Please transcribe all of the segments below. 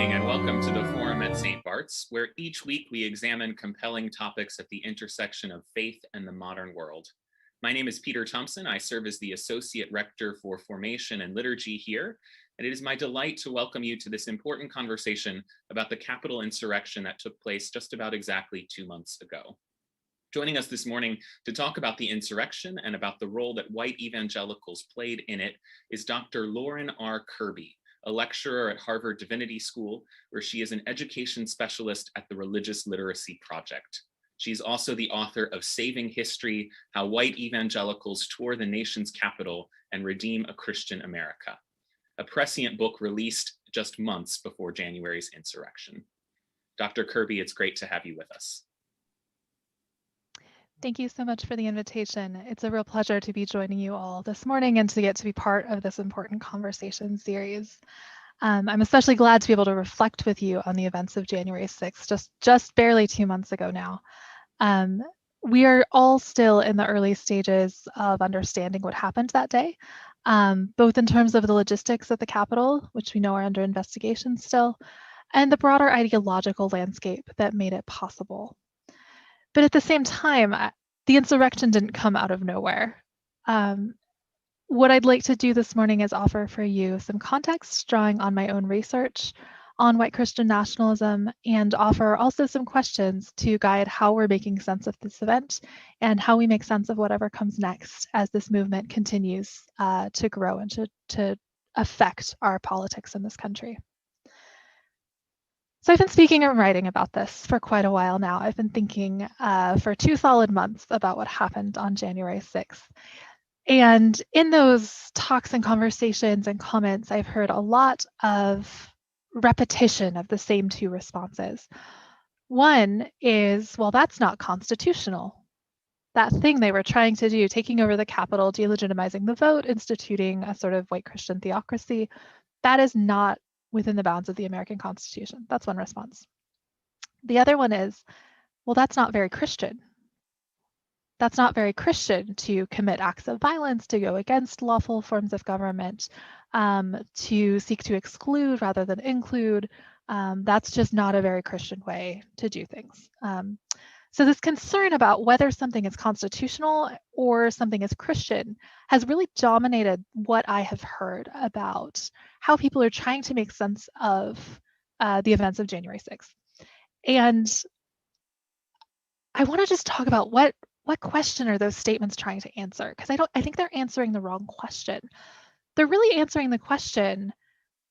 morning and welcome to the Forum at St. Bart's, where each week we examine compelling topics at the intersection of faith and the modern world. My name is Peter Thompson. I serve as the Associate Rector for Formation and Liturgy here, and it is my delight to welcome you to this important conversation about the Capitol insurrection that took place just about exactly 2 months ago. Joining us this morning to talk about the insurrection and about the role that white evangelicals played in it is Dr. Lauren R. Kerby, a lecturer at Harvard Divinity School, where she is an education specialist at the Religious Literacy Project. She's also the author of Saving History: How White Evangelicals Tore the Nation's Capital and Redeem a Christian America, a prescient book released just months before January's insurrection. Dr. Kerby, it's great to have you with us. Thank you so much for the invitation. It's a real pleasure to be joining you all this morning and to get to be part of this important conversation series. I'm especially glad to be able to reflect with you on the events of January 6th, just barely 2 months ago now. We are all still in the early stages of understanding what happened that day, both in terms of the logistics at the Capitol, which we know are under investigation still, and the broader ideological landscape that made it possible. But at the same time, the insurrection didn't come out of nowhere. What I'd like to do this morning is offer for you some context, drawing on my own research on white Christian nationalism, and offer also some questions to guide how we're making sense of this event and how we make sense of whatever comes next as this movement continues to grow and to affect our politics in this country. So I've been speaking and writing about this for quite a while now. I've been thinking for 2 solid months about what happened on January 6th. And in those talks and conversations and comments, I've heard a lot of repetition of the same 2 responses. One is, well, that's not constitutional. That thing they were trying to do, taking over the Capitol, delegitimizing the vote, instituting a sort of white Christian theocracy, that is not within the bounds of the American Constitution. That's one response. The other one is, well, that's not very Christian. That's not very Christian to commit acts of violence, to go against lawful forms of government, to seek to exclude rather than include. That's just not a very Christian way to do things. So this concern about whether something is constitutional or something is Christian has really dominated what I have heard about how people are trying to make sense of the events of January 6th. And I want to just talk about what question are those statements trying to answer? Because I think they're answering the wrong question. They're really answering the question,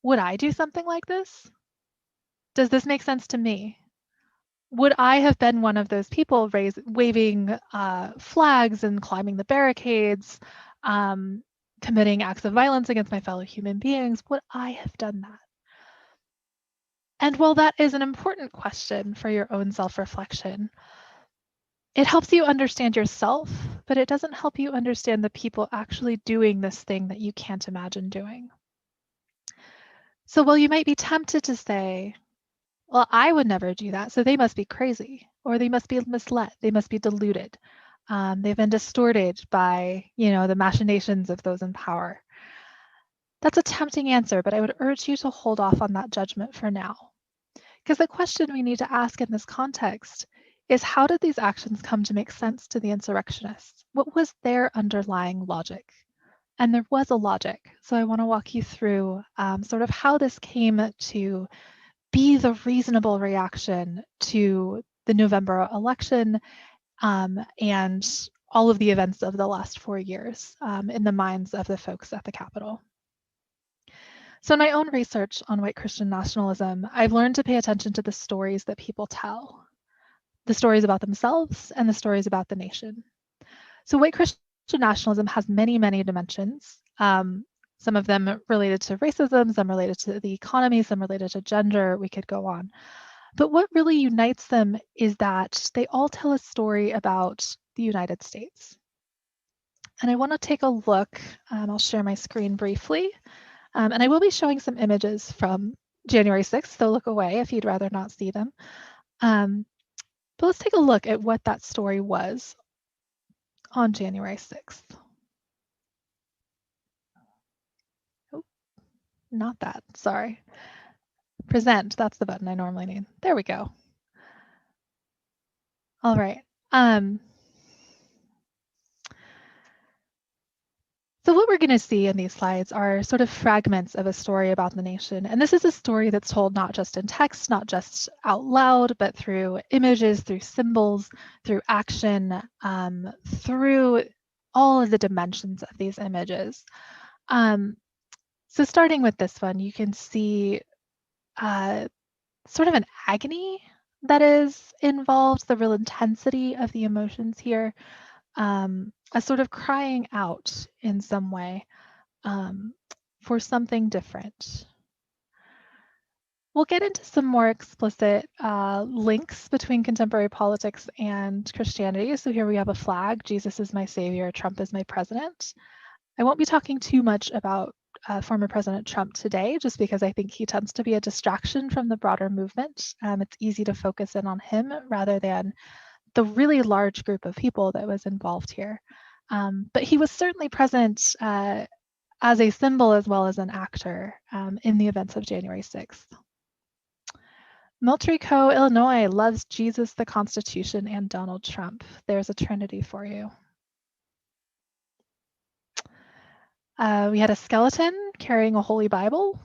would I do something like this? Does this make sense to me? Would I have been one of those people waving flags and climbing the barricades, committing acts of violence against my fellow human beings? Would I have done that? And while that is an important question for your own self-reflection, it helps you understand yourself, but it doesn't help you understand the people actually doing this thing that you can't imagine doing. So while you might be tempted to say, well, I would never do that, so they must be crazy, or they must be misled, they must be deluded. They've been distorted by, the machinations of those in power. That's a tempting answer, but I would urge you to hold off on that judgment for now. Because the question we need to ask in this context is, how did these actions come to make sense to the insurrectionists? What was their underlying logic? And there was a logic. So I want to walk you through sort of how this came to be the reasonable reaction to the November election and all of the events of the last 4 years in the minds of the folks at the Capitol. So in my own research on white Christian nationalism, I've learned to pay attention to the stories that people tell, the stories about themselves and the stories about the nation. So white Christian nationalism has many, many dimensions. Some of them related to racism, some related to the economy, some related to gender, we could go on. But what really unites them is that they all tell a story about the United States. And I want to take a look, I'll share my screen briefly, and I will be showing some images from January 6th, so look away if you'd rather not see them. But let's take a look at what that story was on January 6th. Not that, sorry. Present, that's the button I normally need. There we go. All right. So what we're going to see in these slides are sort of fragments of a story about the nation. And this is a story that's told not just in text, not just out loud, but through images, through symbols, through action, through all of the dimensions of these images. So starting with this one, you can see sort of an agony that is involved, the real intensity of the emotions here, a sort of crying out in some way for something different. We'll get into some more explicit links between contemporary politics and Christianity. So here we have a flag, Jesus is my savior, Trump is my president. I won't be talking too much about former President Trump today, just because I think he tends to be a distraction from the broader movement. It's easy to focus in on him rather than the really large group of people that was involved here. But he was certainly present as a symbol as well as an actor in the events of January 6th. Moultrie-Co, Illinois loves Jesus, the Constitution, and Donald Trump. There's a trinity for you. We had a skeleton carrying a Holy Bible,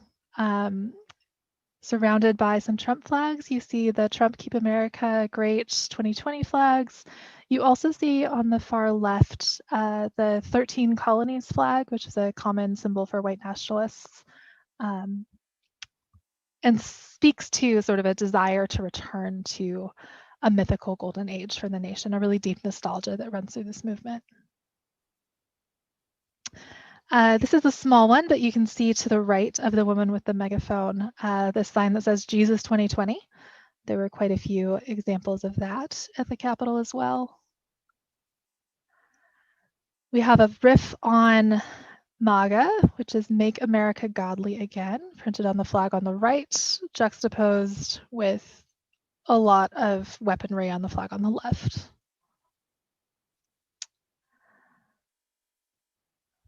surrounded by some Trump flags. You see the Trump Keep America Great 2020 flags. You also see on the far left the 13 colonies flag, which is a common symbol for white nationalists, and speaks to sort of a desire to return to a mythical golden age for the nation, a really deep nostalgia that runs through this movement. This is a small one, but you can see to the right of the woman with the megaphone, the sign that says Jesus 2020. There were quite a few examples of that at the Capitol as well. We have a riff on MAGA, which is Make America Godly Again, printed on the flag on the right, juxtaposed with a lot of weaponry on the flag on the left.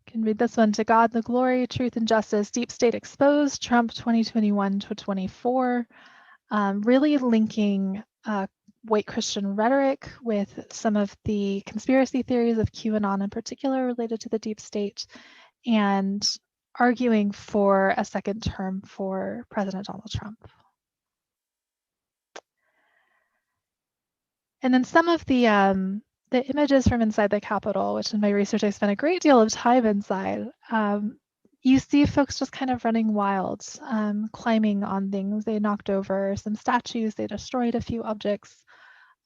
Can read this one. To God the glory, truth and justice, deep state exposed, Trump 2021 to 24, really linking white Christian rhetoric with some of the conspiracy theories of QAnon in particular related to the deep state, and arguing for a second term for President Donald Trump. And then some of the images from inside the Capitol, which in my research I spent a great deal of time inside, you see folks just kind of running wild, climbing on things. They knocked over some statues, they destroyed a few objects,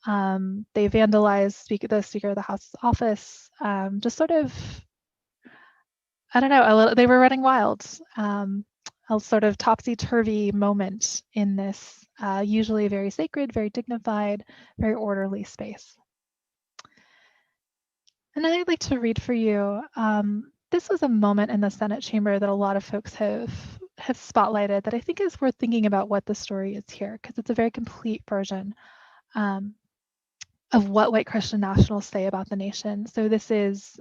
they vandalized the Speaker of the House's office, just sort of, I don't know, they were running wild. A sort of topsy-turvy moment in this usually very sacred, very dignified, very orderly space. And then I'd like to read for you, this was a moment in the Senate chamber that a lot of folks have spotlighted that I think is worth thinking about what the story is here, because it's a very complete version of what white Christian nationals say about the nation. So this is,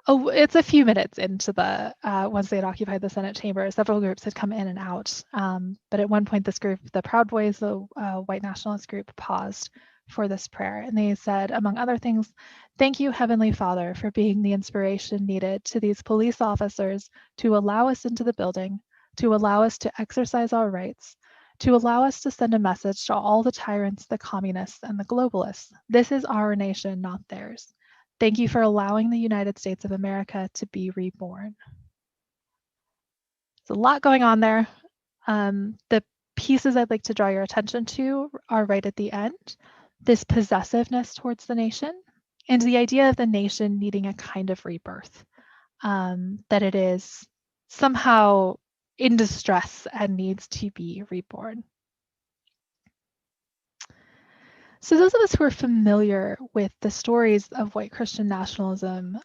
it's a few minutes into the, once they had occupied the Senate chamber, several groups had come in and out. But at one point, this group, the Proud Boys, the white nationalist group, paused for this prayer. And they said, among other things, thank you, Heavenly Father, for being the inspiration needed to these police officers to allow us into the building, to allow us to exercise our rights, to allow us to send a message to all the tyrants, the communists, and the globalists. This is our nation, not theirs. Thank you for allowing the United States of America to be reborn. There's a lot going on there. The pieces I'd like to draw your attention to are right at the end. This possessiveness towards the nation and the idea of the nation needing a kind of rebirth, that it is somehow in distress and needs to be reborn. So those of us who are familiar with the stories of white Christian nationalism,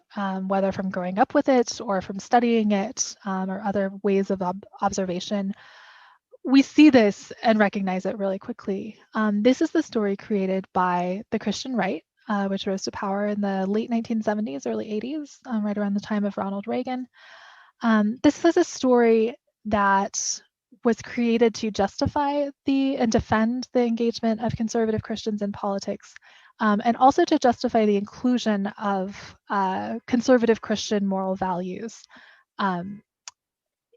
whether from growing up with it or from studying it or other ways of observation, we see this and recognize it really quickly. This is the story created by the Christian right, which rose to power in the late 1970s, early 80s, right around the time of Ronald Reagan. This was a story that was created to justify and defend the engagement of conservative Christians in politics, and also to justify the inclusion of conservative Christian moral values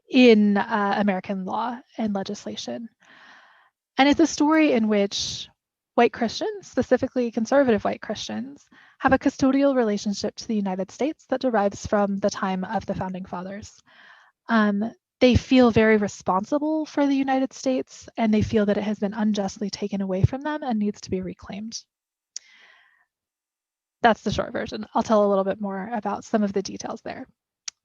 in American law and legislation. And it's a story in which white Christians, specifically conservative white Christians, have a custodial relationship to the United States that derives from the time of the Founding Fathers. They feel very responsible for the United States, and they feel that it has been unjustly taken away from them and needs to be reclaimed. That's the short version. I'll tell a little bit more about some of the details there.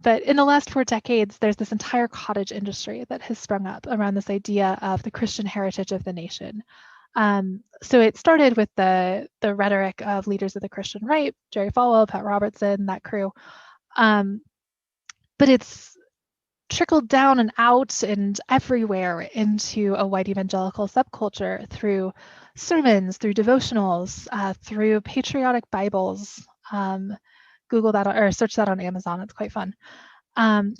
But in the last 4 decades, there's this entire cottage industry that has sprung up around this idea of the Christian heritage of the nation. So it started with the rhetoric of leaders of the Christian right, Jerry Falwell, Pat Robertson, that crew. But it's trickled down and out and everywhere into a white evangelical subculture through sermons, through devotionals, through patriotic Bibles. Google that or search that on Amazon. It's quite fun.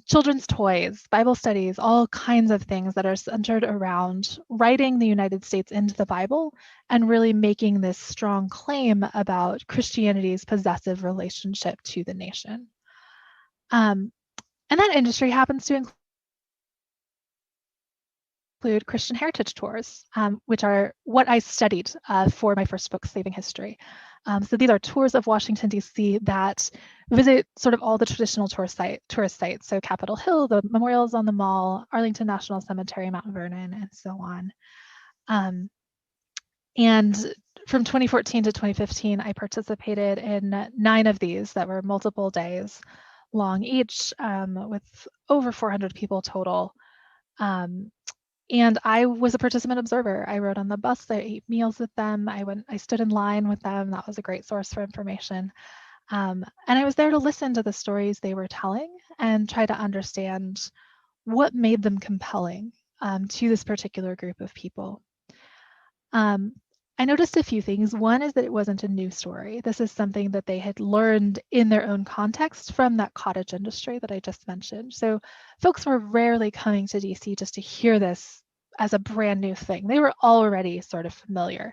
Children's toys, Bible studies, all kinds of things that are centered around writing the United States into the Bible and really making this strong claim about Christianity's possessive relationship to the nation. And that industry happens to include Christian heritage tours, which are what I studied for my first book, Saving History. So these are tours of Washington, D.C. that visit sort of all the traditional tourist sites. So Capitol Hill, the memorials on the Mall, Arlington National Cemetery, Mount Vernon, and so on. And from 2014 to 2015, I participated in 9 of these that were multiple days long each, with over 400 people total. And I was a participant observer. I rode on the bus, I ate meals with them, I stood in line with them. That was a great source for information. And I was there to listen to the stories they were telling and try to understand what made them compelling to this particular group of people. I noticed a few things. One is that it wasn't a new story. This is something that they had learned in their own context from that cottage industry that I just mentioned. So folks were rarely coming to DC just to hear this as a brand new thing. They were already sort of familiar.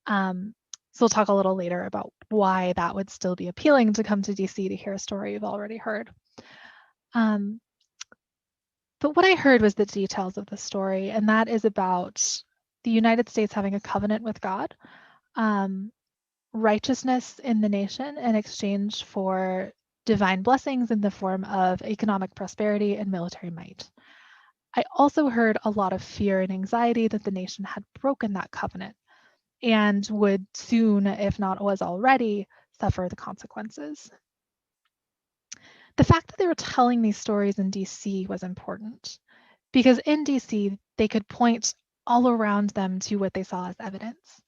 So we'll talk a little later about why that would still be appealing to come to DC to hear a story you've already heard. But what I heard was the details of the story, and that is about the United States having a covenant with God, righteousness in the nation in exchange for divine blessings in the form of economic prosperity and military might. I also heard a lot of fear and anxiety that the nation had broken that covenant and would soon, if not was already, suffer the consequences. The fact that they were telling these stories in DC was important because in DC, they could point all around them to what they saw as evidence.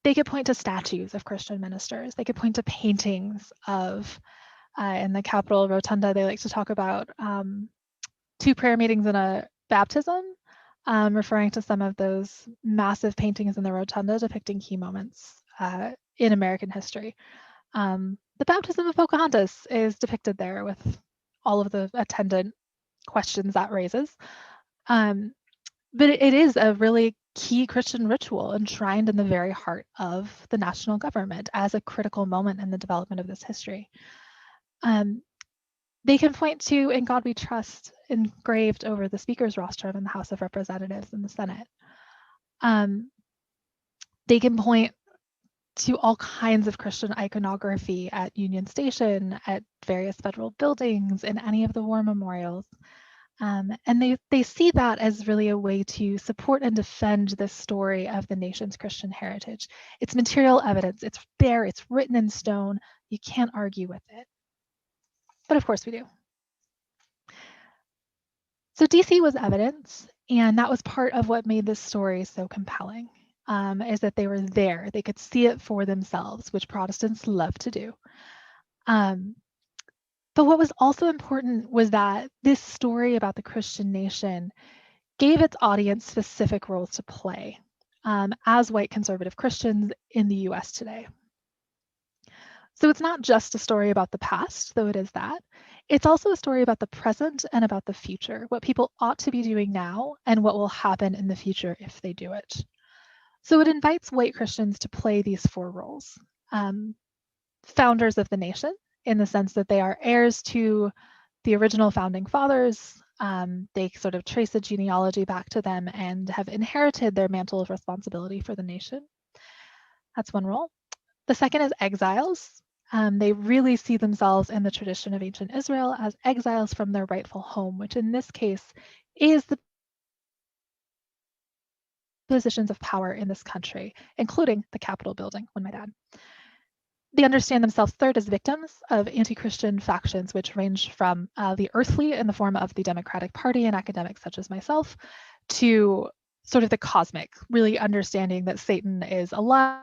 They could point to statues of Christian ministers. They could point to paintings of, in the Capitol Rotunda, they like to talk about 2 prayer meetings and a baptism, referring to some of those massive paintings in the Rotunda depicting key moments in American history. The baptism of Pocahontas is depicted there with all of the attendant questions that raises. But it is a really key Christian ritual enshrined in the very heart of the national government as a critical moment in the development of this history. They can point to "In God We Trust" engraved over the Speaker's rostrum in the House of Representatives and the Senate. They can point to all kinds of Christian iconography at Union Station, at various federal buildings, in any of the war memorials. And they see that as really a way to support and defend this story of the nation's Christian heritage. It's material evidence. It's there. It's written in stone. You can't argue with it. But of course we do. So DC was evidence, and that was part of what made this story so compelling, is that they were there. They could see it for themselves, which Protestants love to do. But what was also important was that this story about the Christian nation gave its audience specific roles to play as white conservative Christians in the US today. So it's not just a story about the past, though it is that. It's also a story about the present and about the future, what people ought to be doing now and what will happen in the future if they do it. So it invites white Christians to play these four roles. Founders of the nation, in the sense that they are heirs to the original founding fathers. They sort of trace a genealogy back to them and have inherited their mantle of responsibility for the nation. That's one role. The second is exiles. They really see themselves in the tradition of ancient Israel as exiles from their rightful home, which in this case is the positions of power in this country, including the Capitol building, one might add. They understand themselves third as victims of anti-Christian factions, which range from the earthly in the form of the Democratic Party and academics such as myself, to sort of the cosmic, really understanding that Satan is alive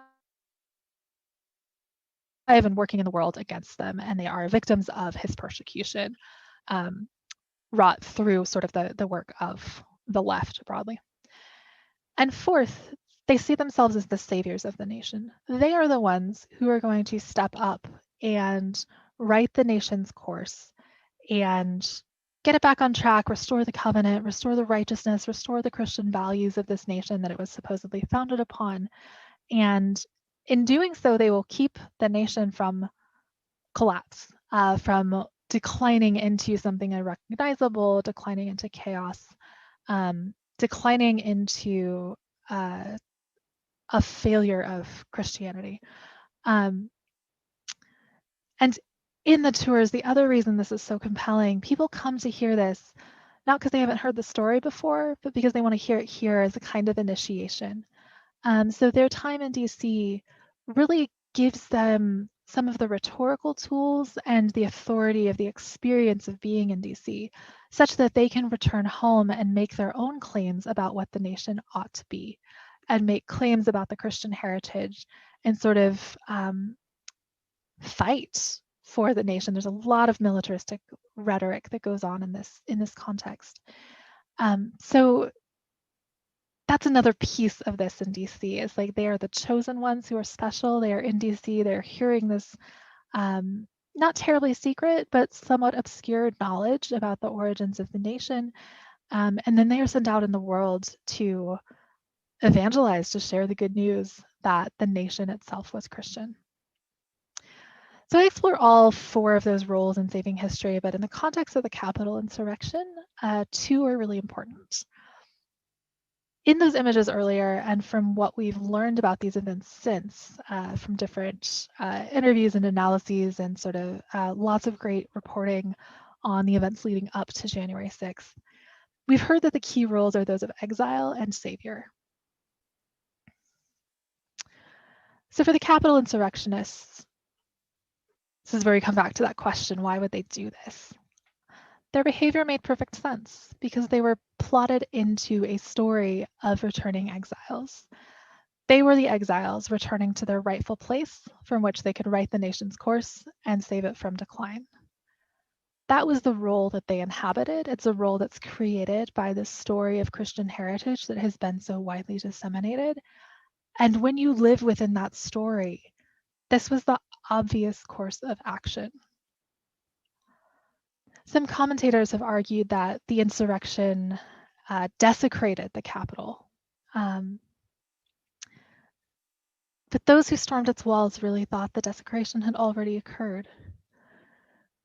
and working in the world against them, and they are victims of his persecution, wrought through sort of the work of the left broadly. And fourth, they see themselves as the saviors of the nation. They are the ones who are going to step up and right the nation's course and get it back on track, restore the covenant, restore the righteousness, restore the Christian values of this nation that it was supposedly founded upon. And in doing so, they will keep the nation from collapse, from declining into something unrecognizable, declining into chaos, declining into a failure of Christianity. And in the tours, the other reason this is so compelling, people come to hear this not because they haven't heard the story before, but because they want to hear it here as a kind of initiation. So their time in DC really gives them some of the rhetorical tools and the authority of the experience of being in DC, such that they can return home and make their own claims about what the nation ought to be, and make claims about the Christian heritage and sort of fight for the nation. There's a lot of militaristic rhetoric that goes on in this context. So that's another piece of this in DC, is like they are the chosen ones who are special. They are in DC, they're hearing this not terribly secret, but somewhat obscure knowledge about the origins of the nation. And then they are sent out in the world to evangelize, to share the good news that the nation itself was Christian. So I explore all four of those roles in saving history, but in the context of the Capitol insurrection, two are really important. In those images earlier, and from what we've learned about these events since, from different interviews and analyses and sort of lots of great reporting on the events leading up to January 6th, we've heard that the key roles are those of exile and savior. So for the Capitol insurrectionists, this is where we come back to that question, why would they do this? Their behavior made perfect sense because they were plotted into a story of returning exiles. They were the exiles returning to their rightful place from which they could right the nation's course and save it from decline. That was the role that they inhabited. It's a role that's created by this story of Christian heritage that has been so widely disseminated. And when you live within that story, this was the obvious course of action. Some commentators have argued that the insurrection desecrated the Capitol. But those who stormed its walls really thought the desecration had already occurred.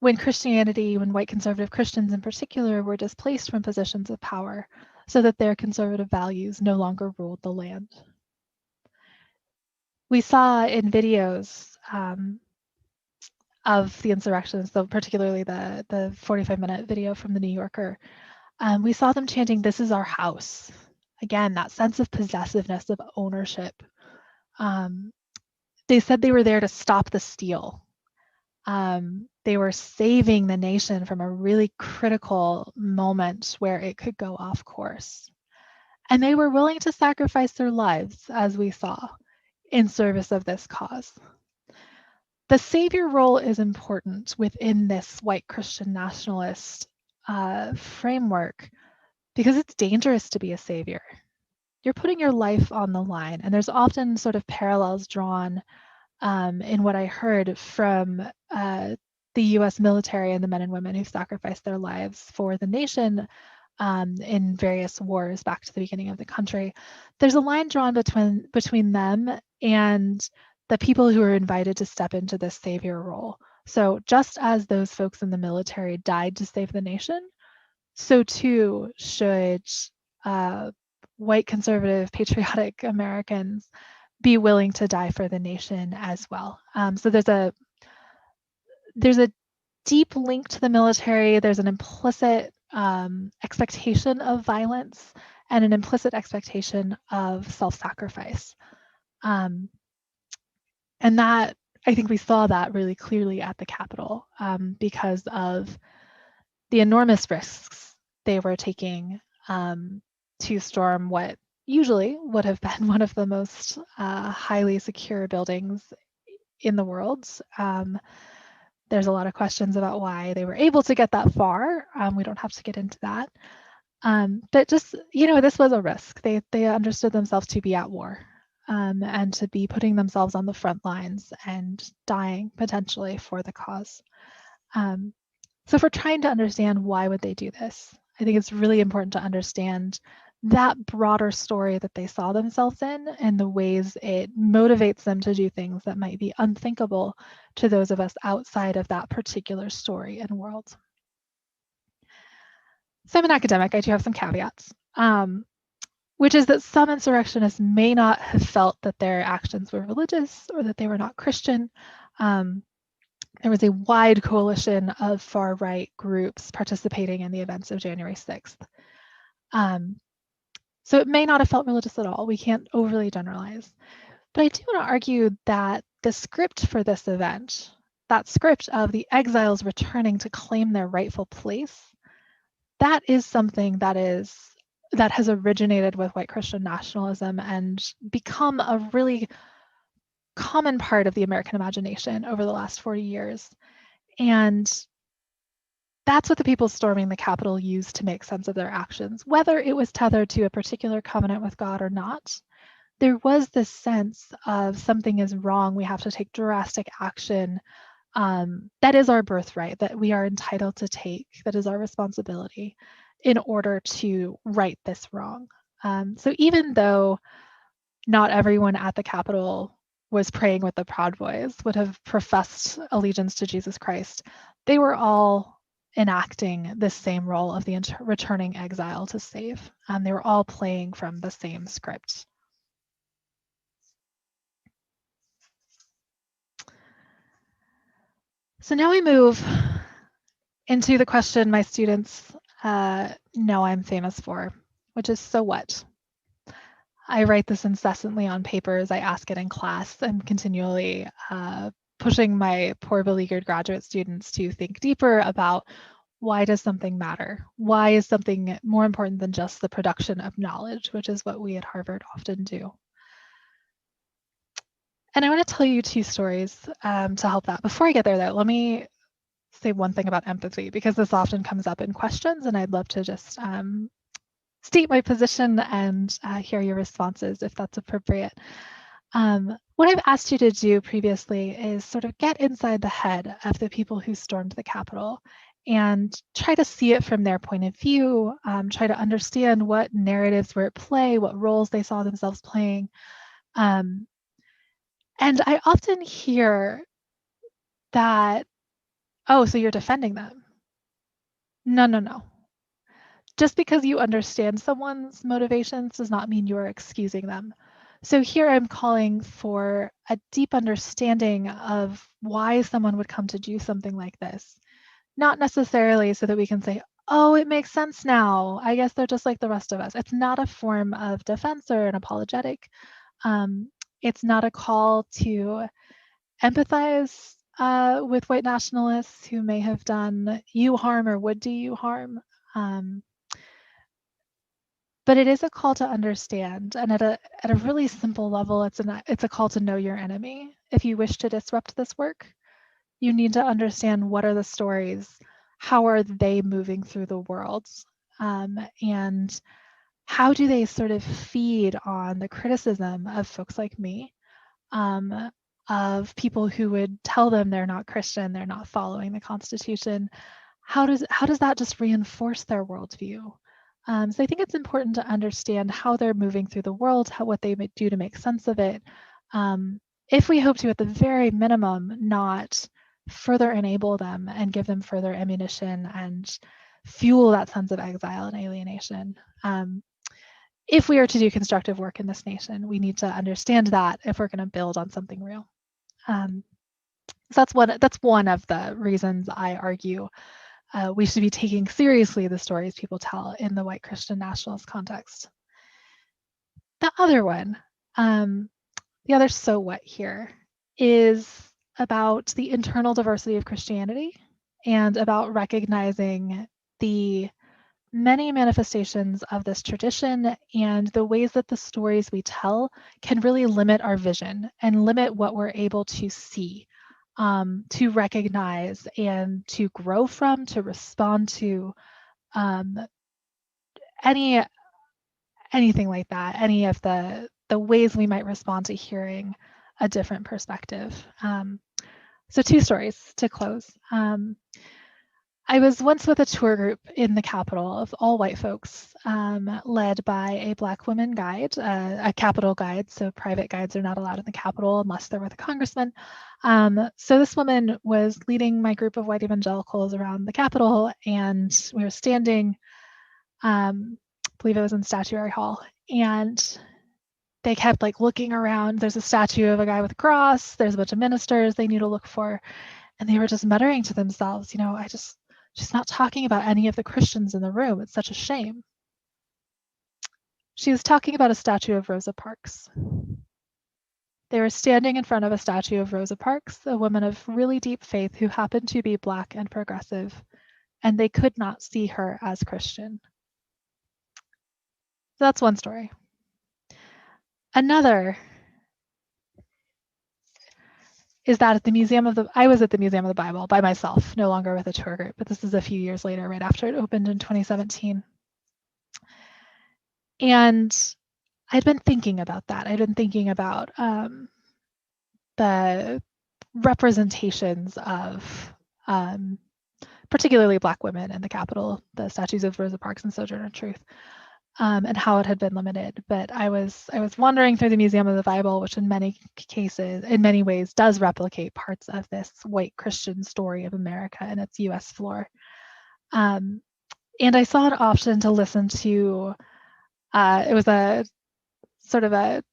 When white conservative Christians in particular, were displaced from positions of power so that their conservative values no longer ruled the land. We saw in videos of the insurrections, so particularly the 45-minute video from the New Yorker, we saw them chanting, "This is our house." Again, that sense of possessiveness, of ownership. They said they were there to stop the steal. They were saving the nation from a really critical moment where it could go off course. And they were willing to sacrifice their lives, as we saw, in service of this cause. The savior role is important within this white Christian nationalist framework because it's dangerous to be a savior. You're putting your life on the line, and there's often sort of parallels drawn in what I heard from the US military and the men and women who sacrificed their lives for the nation in various wars back to the beginning of the country. There's a line drawn between them and the people who are invited to step into this savior role. So just as those folks in the military died to save the nation, so too should white conservative patriotic Americans be willing to die for the nation as well. So there's a deep link to the military. There's an implicit expectation of violence and an implicit expectation of self-sacrifice. And that, I think we saw that really clearly at the Capitol because of the enormous risks they were taking to storm what usually would have been one of the most highly secure buildings in the world. There's a lot of questions about why they were able to get that far. We don't have to get into that. But just, this was a risk. They understood themselves to be at war and to be putting themselves on the front lines and dying potentially for the cause. So if we're trying to understand why would they do this, I think it's really important to understand that broader story that they saw themselves in and the ways it motivates them to do things that might be unthinkable to those of us outside of that particular story and world. So I'm an academic. I do have some caveats, which is that some insurrectionists may not have felt that their actions were religious or that they were not Christian. There was a wide coalition of far-right groups participating in the events of January 6th. So it may not have felt religious at all. We can't overly generalize. But I do want to argue that the script for this event, that script of the exiles returning to claim their rightful place, that is something that has originated with white Christian nationalism and become a really common part of the American imagination over the last 40 years. And that's what the people storming the Capitol used to make sense of their actions, whether it was tethered to a particular covenant with God or not. There was this sense of something is wrong, we have to take drastic action. That is our birthright, that we are entitled to take, that is our responsibility in order to right this wrong. So even though not everyone at the Capitol was praying with the Proud Boys, would have professed allegiance to Jesus Christ, they were all enacting this same role of the returning exile to save. They were all playing from the same script. So now we move into the question my students know I'm famous for, which is, so what? I write this incessantly on papers. I ask it in class. I'm continually pushing my poor beleaguered graduate students to think deeper about, why does something matter? Why is something more important than just the production of knowledge, which is what we at Harvard often do? And I want to tell you two stories to help that. Before I get there, though, let me say one thing about empathy, because this often comes up in questions, and I'd love to just state my position and hear your responses if that's appropriate. What I've asked you to do previously is sort of get inside the head of the people who stormed the Capitol and try to see it from their point of view, try to understand what narratives were at play, what roles they saw themselves playing. And I often hear that, oh, so you're defending them. No. Just because you understand someone's motivations does not mean you are excusing them. So here I'm calling for a deep understanding of why someone would come to do something like this. Not necessarily so that we can say, oh, it makes sense now, I guess they're just like the rest of us. It's not a form of defense or an apologetic. It's not a call to empathize with white nationalists who may have done you harm or would do you harm. But it is a call to understand, and at a really simple level, it's a call to know your enemy. If you wish to disrupt this work, you need to understand, what are the stories, how are they moving through the world, and how do they sort of feed on the criticism of folks like me, of people who would tell them they're not Christian, they're not following the Constitution, how does that just reinforce their worldview? So I think it's important to understand how they're moving through the world, what they might do to make sense of it. If we hope to, at the very minimum, not further enable them and give them further ammunition and fuel that sense of exile and alienation. If we are to do constructive work in this nation, we need to understand that if we're going to build on something real. So that's one of the reasons I argue we should be taking seriously the stories people tell in the white Christian nationalist context. The other one, the other so what here, is about the internal diversity of Christianity and about recognizing the many manifestations of this tradition and the ways that the stories we tell can really limit our vision and limit what we're able to see, to recognize and to grow from, to respond to, anything like that, any of the ways we might respond to hearing a different perspective. So 2 stories to close. I was once with a tour group in the Capitol of all white folks, led by a Black woman guide, a Capitol guide, so private guides are not allowed in the Capitol unless they're with a congressman. So this woman was leading my group of white evangelicals around the Capitol, and we were standing, I believe it was in Statuary Hall, and they kept like looking around. There's a statue of a guy with a cross, there's a bunch of ministers they need to look for, and they were just muttering to themselves, she's not talking about any of the Christians in the room. It's such a shame. She was talking about a statue of Rosa Parks. They were standing in front of a statue of Rosa Parks, a woman of really deep faith who happened to be Black and progressive, and they could not see her as Christian. So that's one story. Another is that I was at the Museum of the Bible by myself, no longer with a tour group, but this is a few years later, right after it opened in 2017. And I'd been thinking about that. I'd been thinking about the representations of particularly Black women in the Capitol, the statues of Rosa Parks and Sojourner Truth, and how it had been limited. But I was wandering through the Museum of the Bible, which in many ways does replicate parts of this white Christian story of America and its US floor. And I saw an option to listen to, it was a sort of a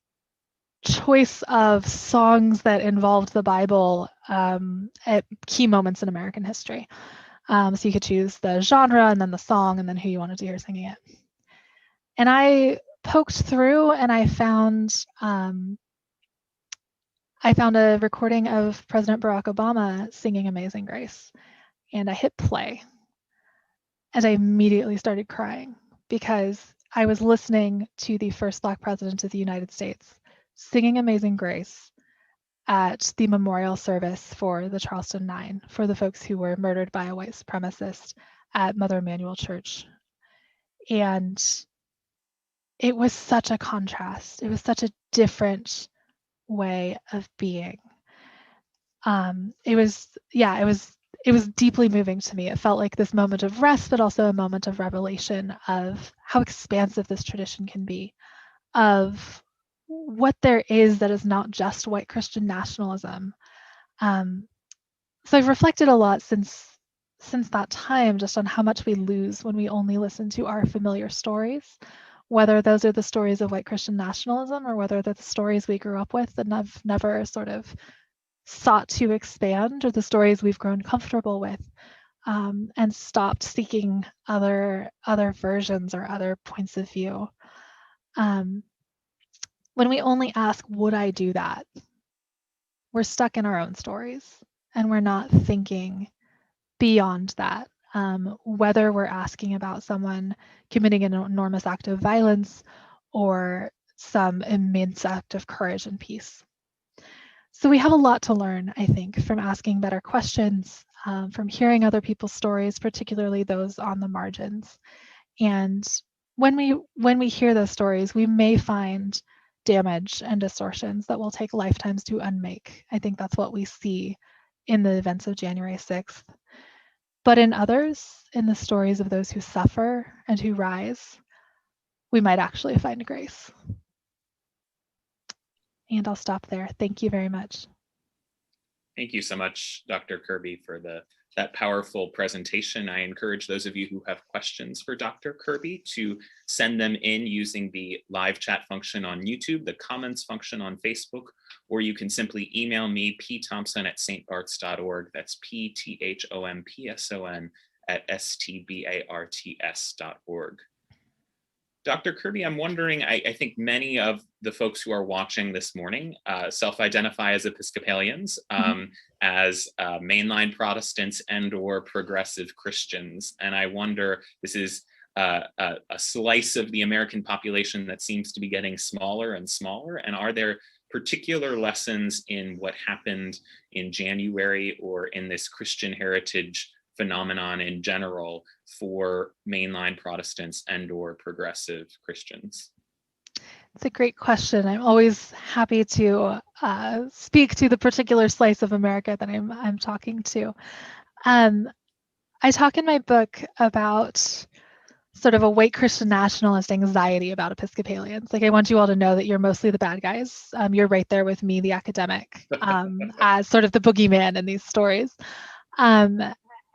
choice of songs that involved the Bible at key moments in American history. So you could choose the genre and then the song and then who you wanted to hear singing it. And I poked through and I found a recording of President Barack Obama singing Amazing Grace. And I hit play. And I immediately started crying because I was listening to the first Black president of the United States singing Amazing Grace at the memorial service for the Charleston Nine, for the folks who were murdered by a white supremacist at Mother Emanuel Church. And it was such a contrast. It was such a different way of being. It was deeply moving to me. It felt like this moment of rest, but also a moment of revelation of how expansive this tradition can be, of what there is that is not just white Christian nationalism. So I've reflected a lot since that time just on how much we lose when we only listen to our familiar stories, whether those are the stories of white Christian nationalism or whether they're the stories we grew up with and have never sort of sought to expand, or the stories we've grown comfortable with and stopped seeking other versions or other points of view. When we only ask, would I do that? We're stuck in our own stories and we're not thinking beyond that. Whether we're asking about someone committing an enormous act of violence or some immense act of courage and peace. So we have a lot to learn, I think, from asking better questions, from hearing other people's stories, particularly those on the margins. And when we hear those stories, we may find damage and distortions that will take lifetimes to unmake. I think that's what we see in the events of January 6th. But in others, in the stories of those who suffer and who rise, we might actually find grace. And I'll stop there. Thank you very much. Thank you so much, Dr. Kerby, for that powerful presentation. I encourage those of you who have questions for Dr. Kerby to send them in using the live chat function on YouTube, the comments function on Facebook, or you can simply email me, pthompson@stbarts.org. That's PTHOMPSON @STBARTS.org. Dr. Kerby, I'm wondering, I think many of the folks who are watching this morning self-identify as Episcopalians, as mainline Protestants and/or progressive Christians. And I wonder, this is a slice of the American population that seems to be getting smaller and smaller. And are there particular lessons in what happened in January or in this Christian heritage phenomenon in general for mainline Protestants and/or progressive Christians? It's a great question. I'm always happy to speak to the particular slice of America that I'm talking to. I talk in my book about sort of a white Christian nationalist anxiety about Episcopalians. Like, I want you all to know that you're mostly the bad guys. You're right there with me, the academic, as sort of the boogeyman in these stories.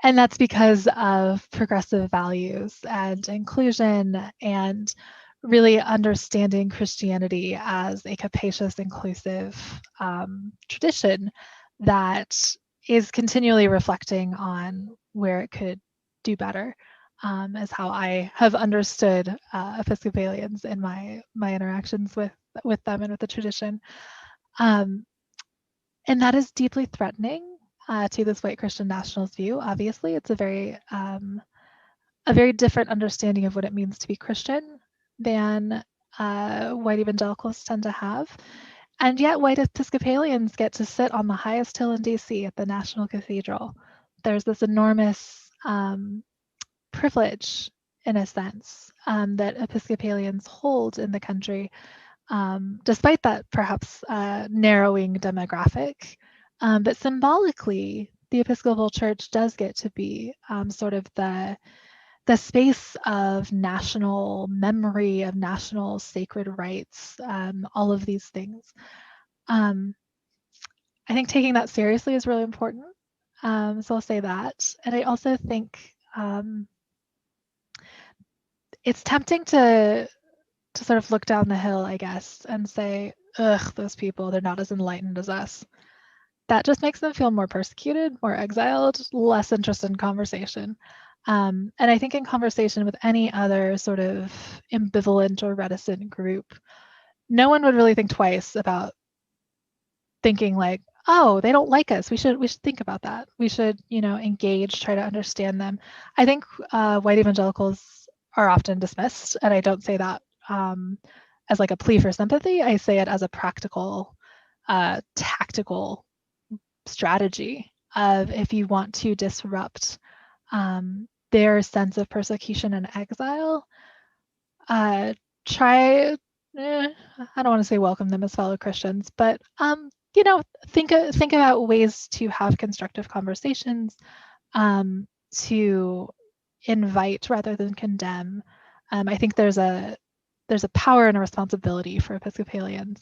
And that's because of progressive values and inclusion and really understanding Christianity as a capacious, inclusive tradition that is continually reflecting on where it could do better, is how I have understood Episcopalians in my interactions with them and with the tradition. And that is deeply threatening to this white Christian nationalist view. Obviously, it's a very different understanding of what it means to be Christian than white evangelicals tend to have. And yet white Episcopalians get to sit on the highest hill in DC at the National Cathedral. There's this enormous privilege, in a sense, that Episcopalians hold in the country, despite that perhaps narrowing demographic. But symbolically, the Episcopal Church does get to be sort of the space of national memory, of national sacred rights, all of these things. I think taking that seriously is really important. So I'll say that. And I also think it's tempting to sort of look down the hill, I guess, and say, ugh, those people, they're not as enlightened as us. That just makes them feel more persecuted, more exiled, less interested in conversation. And I think in conversation with any other sort of ambivalent or reticent group, no one would really think twice about thinking like, oh, they don't like us. We should think about that. We should, engage, try to understand them. I think white evangelicals are often dismissed, and I don't say that as like a plea for sympathy. I say it as a practical, tactical strategy of, if you want to disrupt their sense of persecution and exile, try, I don't want to say welcome them as fellow Christians, but think about ways to have constructive conversations, to invite rather than condemn. I think there's a power and a responsibility for Episcopalians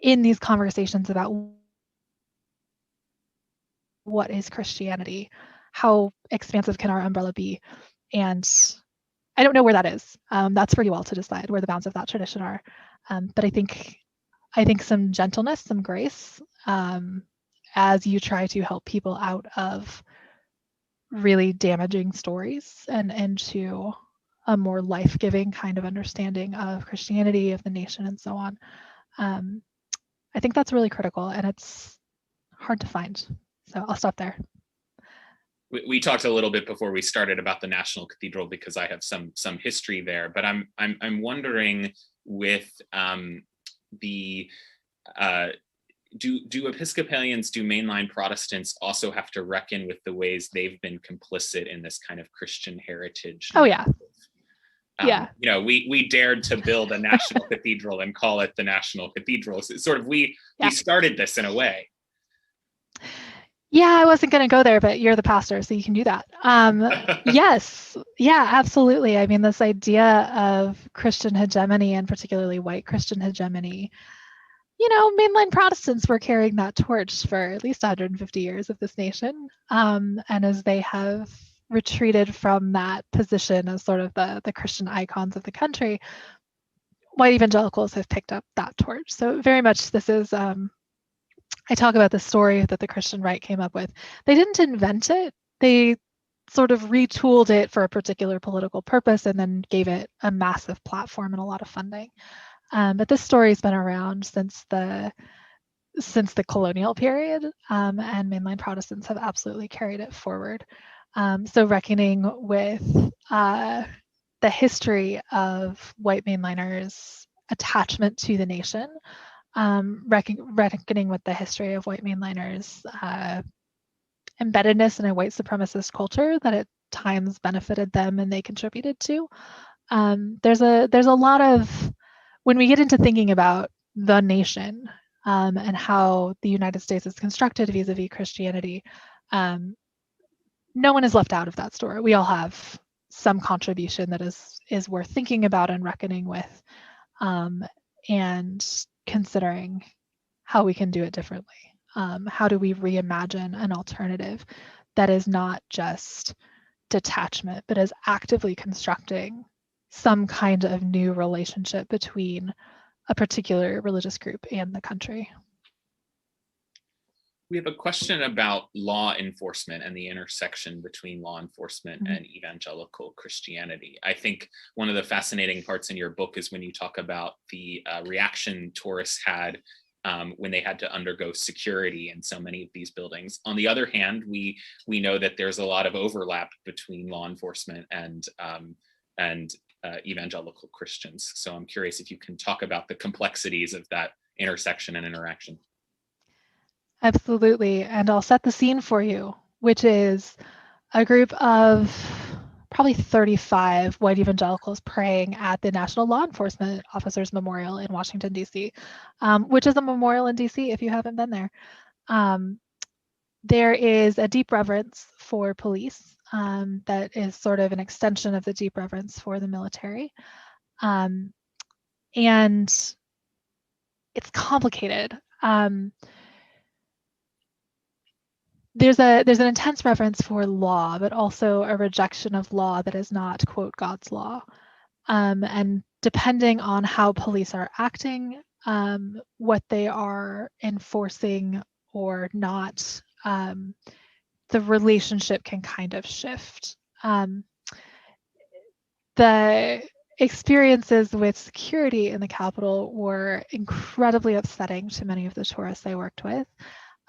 in these conversations about what is Christianity, how expansive can our umbrella be, and I don't know where that is. That's for you all to decide where the bounds of that tradition are. But I think some gentleness, some grace, as you try to help people out of really damaging stories and into a more life-giving kind of understanding of Christianity, of the nation, and so on. I think that's really critical, and it's hard to find. So I'll stop there. We talked a little bit before we started about the National Cathedral because I have some history there, but I'm wondering with do Episcopalians, do mainline Protestants also have to reckon with the ways they've been complicit in this kind of Christian heritage? Oh yeah. Yeah. We dared to build a national cathedral and call it the National Cathedral. So it's sort of we Yeah. started this in a way. Yeah, I wasn't going to go there, but you're the pastor, so you can do that. Yes, yeah, absolutely. I mean, this idea of Christian hegemony, and particularly white Christian hegemony, mainline Protestants were carrying that torch for at least 150 years of this nation. And as they have retreated from that position as sort of the Christian icons of the country, white evangelicals have picked up that torch. So very much this is, I talk about the story that the Christian right came up with. They didn't invent it. They sort of retooled it for a particular political purpose and then gave it a massive platform and a lot of funding. But this story's been around since the colonial period, and mainline Protestants have absolutely carried it forward. So reckoning with the history of white mainliners' attachment to the nation, reckoning with the history of white mainliners' embeddedness in a white supremacist culture that at times benefited them and they contributed to. There's a lot of, when we get into thinking about the nation and how the United States is constructed vis-a-vis Christianity, no one is left out of that story. We all have some contribution that is worth thinking about and reckoning with, and considering how we can do it differently. How do we reimagine an alternative that is not just detachment, but is actively constructing some kind of new relationship between a particular religious group and the country? We have a question about law enforcement and the intersection between law enforcement and evangelical Christianity. I think one of the fascinating parts in your book is when you talk about the reaction tourists had when they had to undergo security in so many of these buildings. On the other hand, we know that there's a lot of overlap between law enforcement and evangelical Christians. So I'm curious if you can talk about the complexities of that intersection and interaction. Absolutely. And I'll set the scene for you, which is a group of probably 35 white evangelicals praying at the National Law Enforcement Officers Memorial in Washington, D.C., which is a memorial in D.C. if you haven't been there. There is a deep reverence for police that is sort of an extension of the deep reverence for the military. And it's complicated. There's an intense reverence for law, but also a rejection of law that is not, quote, God's law. And depending on how police are acting, what they are enforcing or not, the relationship can kind of shift. The experiences with security in the Capitol were incredibly upsetting to many of the tourists I worked with.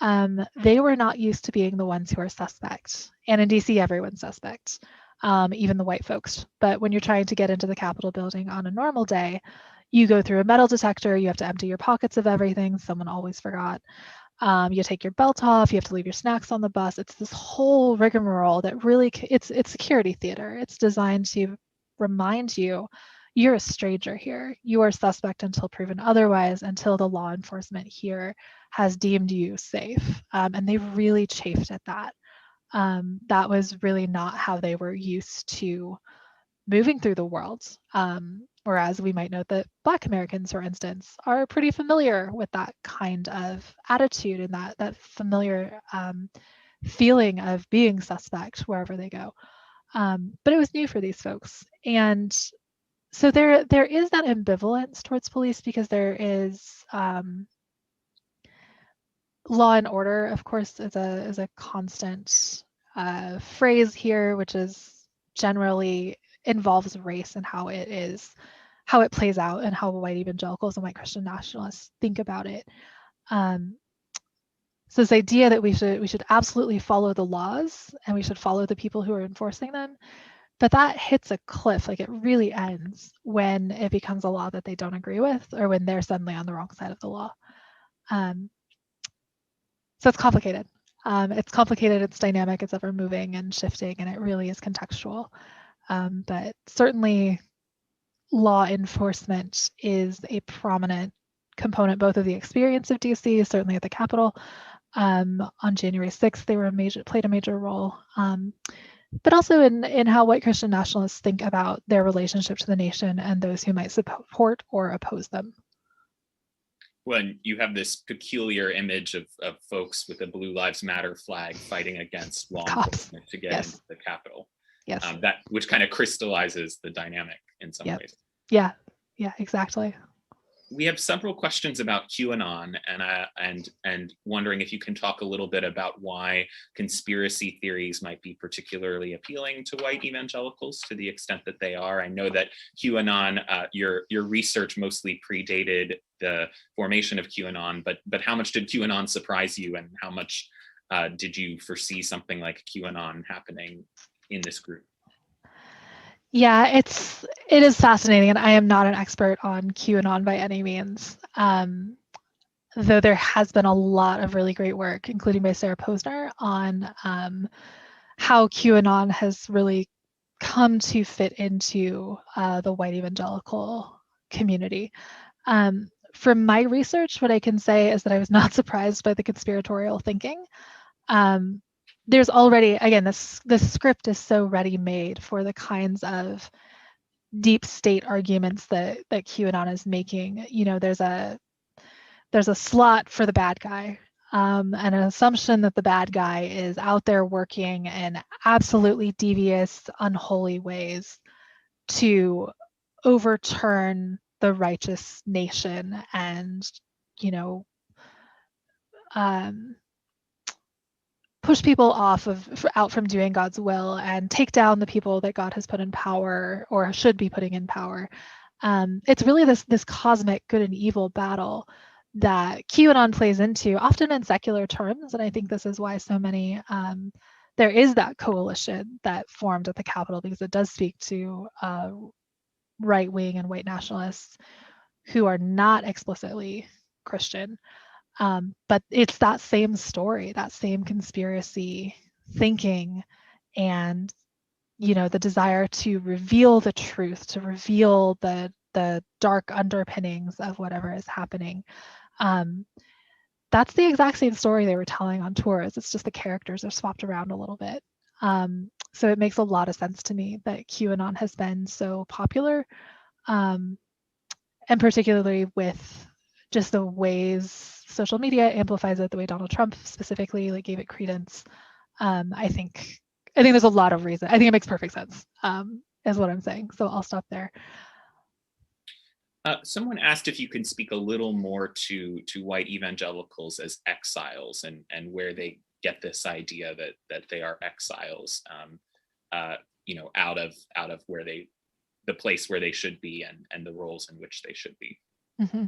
They were not used to being the ones who are suspect. And in DC, everyone's suspect, even the white folks. But when you're trying to get into the Capitol building on a normal day, you go through a metal detector, you have to empty your pockets of everything, someone always forgot. You take your belt off, you have to leave your snacks on the bus. It's this whole rigmarole that really, it's security theater. It's designed to remind you, you're a stranger here. You are suspect until proven otherwise, until the law enforcement here has deemed you safe. And they really chafed at that. That was really not how they were used to moving through the world. Whereas we might note that Black Americans, for instance, are pretty familiar with that kind of attitude and that familiar feeling of being suspect wherever they go. But it was new for these folks. And so there is that ambivalence towards police because there is law and order, of course, is a constant phrase here, which is generally involves race and how it plays out and how white evangelicals and white Christian nationalists think about it. So this idea that we should absolutely follow the laws and we should follow the people who are enforcing them, but that hits a cliff, like it really ends when it becomes a law that they don't agree with or when they're suddenly on the wrong side of the law. So it's complicated. It's dynamic, it's ever moving and shifting, and it really is contextual. But certainly law enforcement is a prominent component both of the experience of DC, certainly at the Capitol. On January 6th, they played a major role, but also in how white Christian nationalists think about their relationship to the nation and those who might support or oppose them. When you have this peculiar image of folks with a Blue Lives Matter flag fighting against law enforcement to get into the Capitol. Yes. That which kind of crystallizes the dynamic in some ways. Yeah, exactly. We have several questions about QAnon, and wondering if you can talk a little bit about why conspiracy theories might be particularly appealing to white evangelicals to the extent that they are. I know that QAnon, your research mostly predated the formation of QAnon, but how much did QAnon surprise you, and how much did you foresee something like QAnon happening in this group? Yeah, it is fascinating, and I am not an expert on QAnon by any means, though there has been a lot of really great work, including by Sarah Posner, on how QAnon has really come to fit into the white evangelical community. From my research, what I can say is that I was not surprised by the conspiratorial thinking. There's already, again, this script is so ready-made for the kinds of deep state arguments that QAnon is making. You know, there's a slot for the bad guy, and an assumption that the bad guy is out there working in absolutely devious, unholy ways to overturn the righteous nation and, push people out from doing God's will and take down the people that God has put in power or should be putting in power. It's really this cosmic good and evil battle that QAnon plays into, often in secular terms, and I think this is why so many there is that coalition that formed at the Capitol, because it does speak to right-wing and white nationalists who are not explicitly Christian. But it's that same story, that same conspiracy thinking, and the desire to reveal the truth, to reveal the dark underpinnings of whatever is happening. That's the exact same story they were telling on tours. It's just the characters are swapped around a little bit. So it makes a lot of sense to me that QAnon has been so popular, and particularly with just the ways social media amplifies it, the way Donald Trump specifically gave it credence. I think there's a lot of reason. I think it makes perfect sense, is what I'm saying. So I'll stop there. Someone asked if you can speak a little more to white evangelicals as exiles, and where they get this idea that they are exiles, out of where the place where they should be, and the roles in which they should be. Mm-hmm.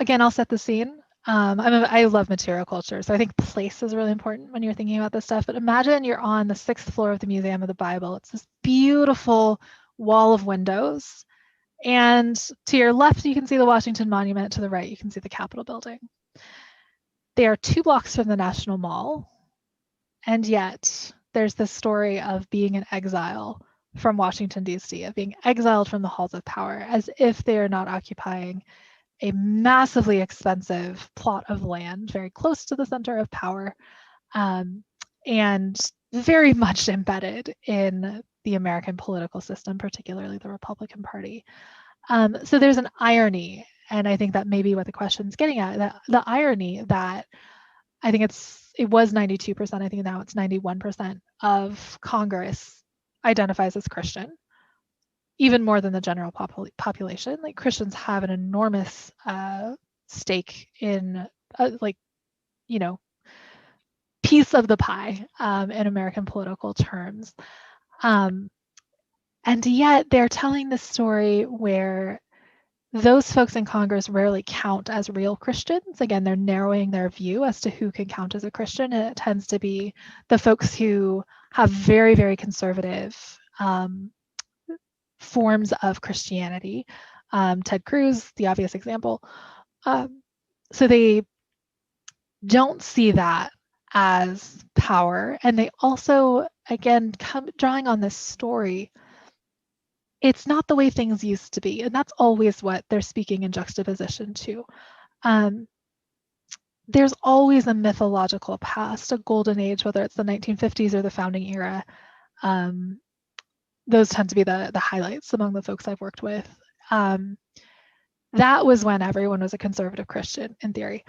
Again, I'll set the scene. I love material culture, so I think place is really important when you're thinking about this stuff. But imagine you're on the 6th floor of the Museum of the Bible. It's this beautiful wall of windows, and to your left you can see the Washington Monument. To the right you can see the Capitol building. They are 2 blocks from the National Mall, and yet there's this story of being in exile from Washington, D.C., of being exiled from the halls of power, as if they are not occupying a massively expensive plot of land very close to the center of power, and very much embedded in the American political system, particularly the Republican Party. So there's an irony, and I think that may be what the question's getting at, the irony that I think it was 92%, I think now it's 91% of Congress identifies as Christian, even more than the general population. Christians have an enormous stake in piece of the pie in American political terms. And yet they're telling this story where those folks in Congress rarely count as real Christians. Again, they're narrowing their view as to who can count as a Christian, and it tends to be the folks who have very, very conservative forms of Christianity. Ted Cruz, the obvious example. So they don't see that as power, and they also, again, drawing on this story, it's not the way things used to be. And that's always what they're speaking in juxtaposition to. Um, there's always a mythological past, a golden age, whether it's the 1950s or the founding era. Those tend to be the highlights among the folks I've worked with. That was when everyone was a conservative Christian, in theory,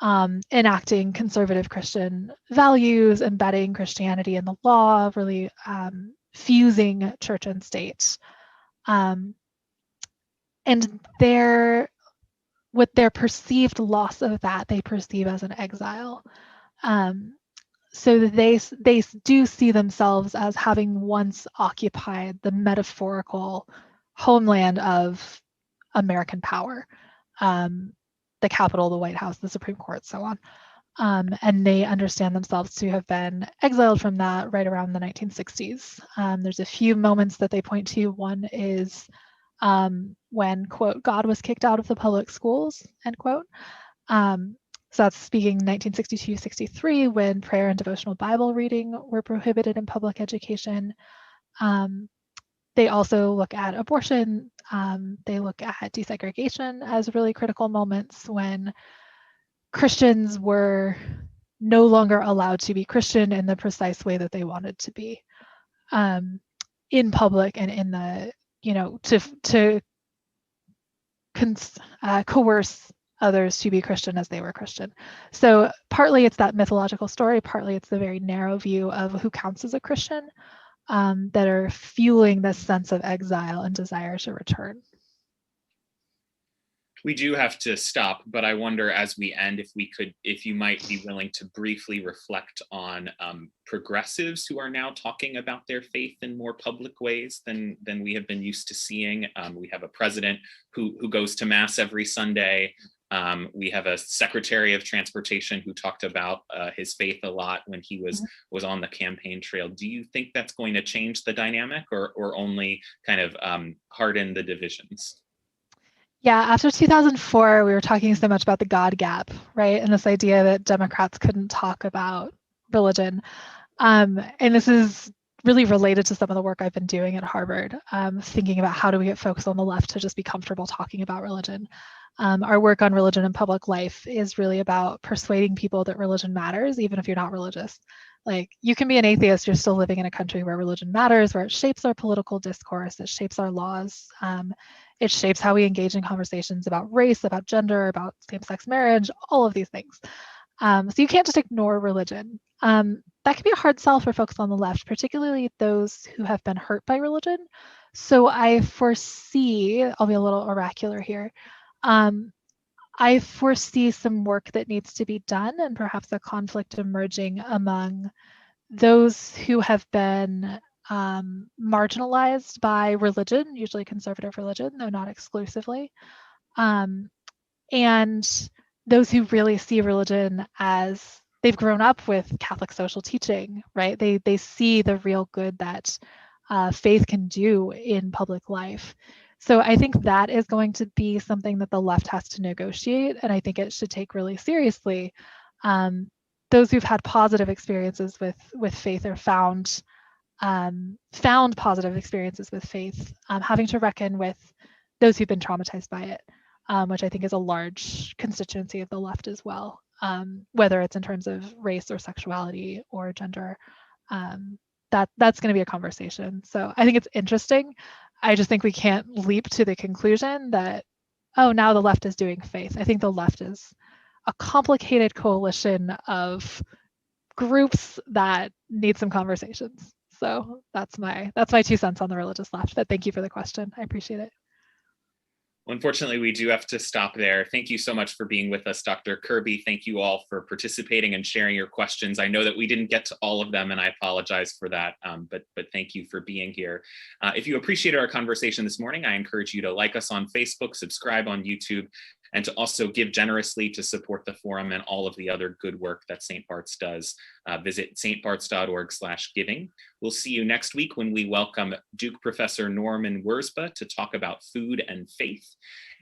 enacting conservative Christian values, embedding Christianity in the law, really fusing church and state. And with their perceived loss of that, they perceive as an exile. So that they do see themselves as having once occupied the metaphorical homeland of American power, the Capitol, the White House, the Supreme Court, so on. And they understand themselves to have been exiled from that right around the 1960s. There's a few moments that they point to. One is when, quote, God was kicked out of the public schools, end quote. So that's speaking 1962-63, when prayer and devotional Bible reading were prohibited in public education. They also look at abortion. They look at desegregation as really critical moments when Christians were no longer allowed to be Christian in the precise way that they wanted to be in public and in the, to coerce others to be Christian as they were Christian. So partly it's that mythological story, partly it's the very narrow view of who counts as a Christian that are fueling this sense of exile and desire to return. We do have to stop, but I wonder as we end if you might be willing to briefly reflect on progressives who are now talking about their faith in more public ways than we have been used to seeing. We have a president who goes to mass every Sunday. We have a Secretary of Transportation who talked about his faith a lot when he was on the campaign trail. Do you think that's going to change the dynamic or only kind of harden the divisions? Yeah, after 2004, we were talking so much about the God gap, right? And this idea that Democrats couldn't talk about religion. And this is really related to some of the work I've been doing at Harvard, thinking about how do we get folks on the left to just be comfortable talking about religion. Our work on religion in public life is really about persuading people that religion matters, even if you're not religious. Like, you can be an atheist, you're still living in a country where religion matters, where it shapes our political discourse, it shapes our laws, it shapes how we engage in conversations about race, about gender, about same-sex marriage, all of these things. So you can't just ignore religion. That can be a hard sell for folks on the left, particularly those who have been hurt by religion. So I foresee, I'll be a little oracular here, I foresee some work that needs to be done and perhaps a conflict emerging among those who have been marginalized by religion, usually conservative religion, though not exclusively, and those who really see religion as they've grown up with Catholic social teaching, right? They see the real good that faith can do in public life. So I think that is going to be something that the left has to negotiate, and I think it should take really seriously. Those who've had positive experiences with faith or found positive experiences with faith, having to reckon with those who've been traumatized by it, which I think is a large constituency of the left as well, whether it's in terms of race or sexuality or gender. That's going to be a conversation. So I think it's interesting. I just think we can't leap to the conclusion that, oh, now the left is doing faith. I think the left is a complicated coalition of groups that need some conversations. So that's my 2 cents on the religious left. But thank you for the question. I appreciate it. Unfortunately, we do have to stop there. Thank you so much for being with us, Dr. Kerby. Thank you all for participating and sharing your questions. I know that we didn't get to all of them, and I apologize for that, but thank you for being here. If you appreciated our conversation this morning, I encourage you to like us on Facebook, subscribe on YouTube, and to also give generously to support the forum and all of the other good work that St. Bart's does. Visit stbarts.org/giving. We'll see you next week when we welcome Duke Professor Norman Wurzba to talk about food and faith.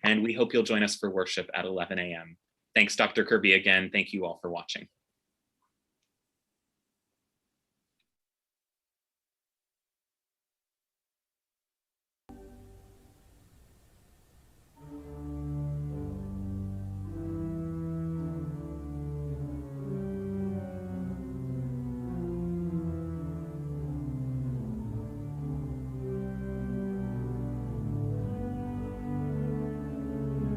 And we hope you'll join us for worship at 11 a.m. Thanks, Dr. Kerby, again. Thank you all for watching.